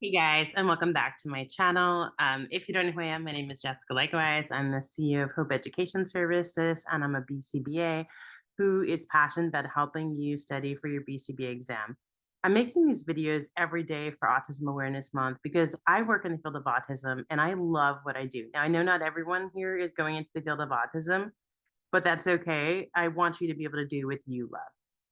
Hey guys, and welcome back to my channel. If you don't know who I am, my name is Jessica Leichtweisz. I'm the CEO of Hope Education Services, and I'm a BCBA who is passionate about helping you study for your BCBA exam. I'm making these videos every day for Autism Awareness Month because I work in the field of autism and I love what I do. Now, I know not everyone here is going into the field of autism, but that's okay. I want you to be able to do what you love.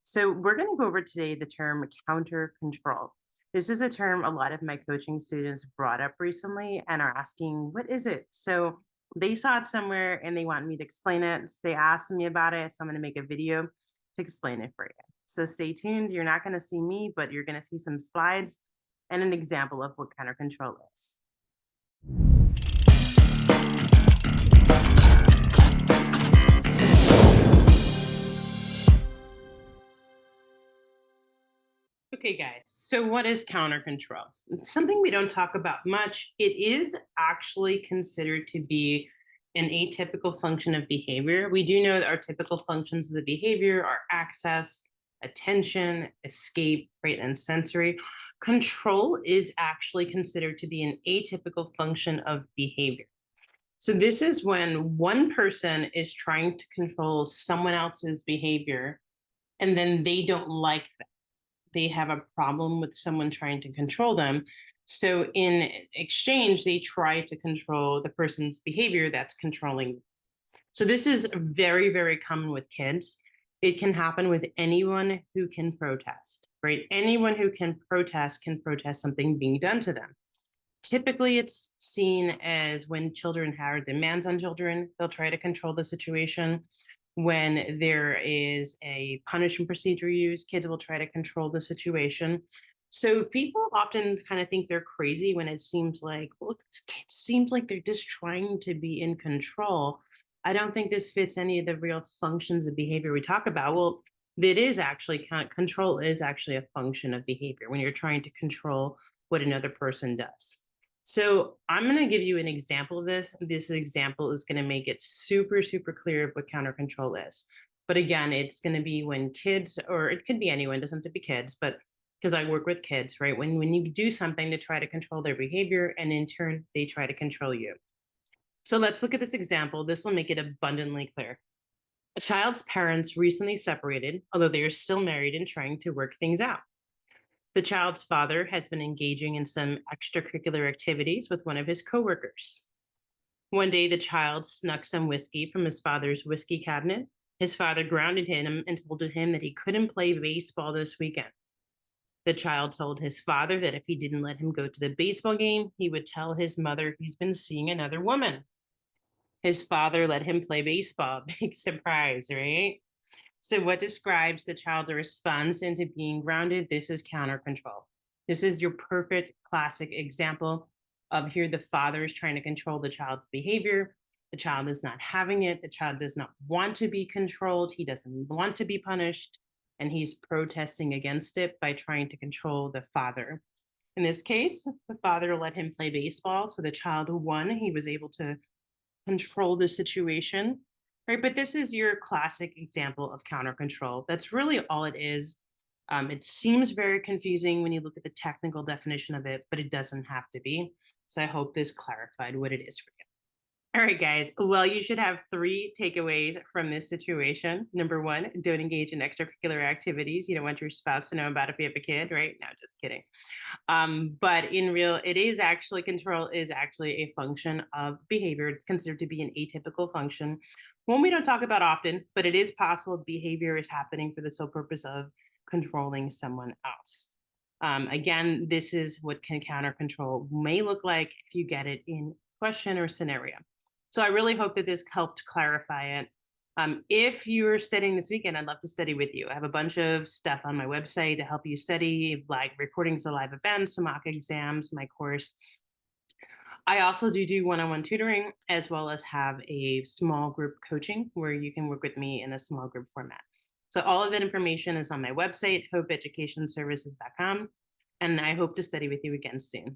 So we're going to go over today the term counter control. This is a term a lot of my coaching students brought up recently and are asking, what is it? So they saw it somewhere and they want me to explain it. So they asked me about it. So I'm going to make a video to explain it for you. So stay tuned. You're not going to see me, but you're going to see some slides and an example of what counter control is. Okay, guys. So, what is counter control? It's something we don't talk about much. It is actually considered to be an atypical function of behavior. We do know that our typical functions of the behavior are access, attention, escape, right, and sensory. Control is actually considered to be an atypical function of behavior. So, this is when one person is trying to control someone else's behavior and then they don't like that, they have a problem with someone trying to control them. So in exchange, they try to control the person's behavior that's controlling them. So this is very, very common with kids. It can happen with anyone who can protest, right? Anyone who can protest something being done to them. Typically, it's seen as when children have demands on children, they'll try to control the situation. When there is a punishment procedure used, kids will try to control the situation. So people often kind of think they're crazy when it seems like, well, this kid seems like they're just trying to be in control. I don't think this fits any of the real functions of behavior we talk about. Well, it is actually control is actually a function of behavior when you're trying to control what another person does. So I'm going to give you an example of this. This example is going to make it super, super clear of what counter control is. But again, it's going to be when kids, or it could be anyone, doesn't have to be kids, but because I work with kids, right? When you do something to try to control their behavior, and in turn, they try to control you. So let's look at this example. This will make it abundantly clear. A child's parents recently separated, although they are still married and trying to work things out. The child's father has been engaging in some extracurricular activities with one of his coworkers. One day, the child snuck some whiskey from his father's whiskey cabinet. His father grounded him and told him that he couldn't play baseball this weekend. The child told his father that if he didn't let him go to the baseball game, he would tell his mother he's been seeing another woman. His father let him play baseball. Big surprise, right? So, what describes the child's response into being grounded? This is counter control. This is your perfect classic example of here the father is trying to control the child's behavior. The child is not having it. The child does not want to be controlled. He doesn't want to be punished. And he's protesting against it by trying to control the father. In this case, the father let him play baseball. So the child won. He was able to control the situation, right? But this is your classic example of counter control. That's really all it is. It seems very confusing when you look at the technical definition of it, but it doesn't have to be. So I hope this clarified what it is for you. All right, guys. Well, you should have three takeaways from this situation. Number one, don't engage in extracurricular activities. You don't want your spouse to know about if you have a kid, right? No, just kidding. But in real, it is actually control is actually a function of behavior. It's considered to be an atypical function. One we don't talk about often, but it is possible behavior is happening for the sole purpose of controlling someone else. Again, this is what can counter control may look like if you get it in question or scenario. So I really hope that this helped clarify it. If you're studying this weekend, I'd love to study with you. I have a bunch of stuff on my website to help you study, like recordings of live events, mock exams, my course. I also do one-on-one tutoring, as well as have a small group coaching where you can work with me in a small group format. So all of that information is on my website, hopeeducationservices.com, and I hope to study with you again soon.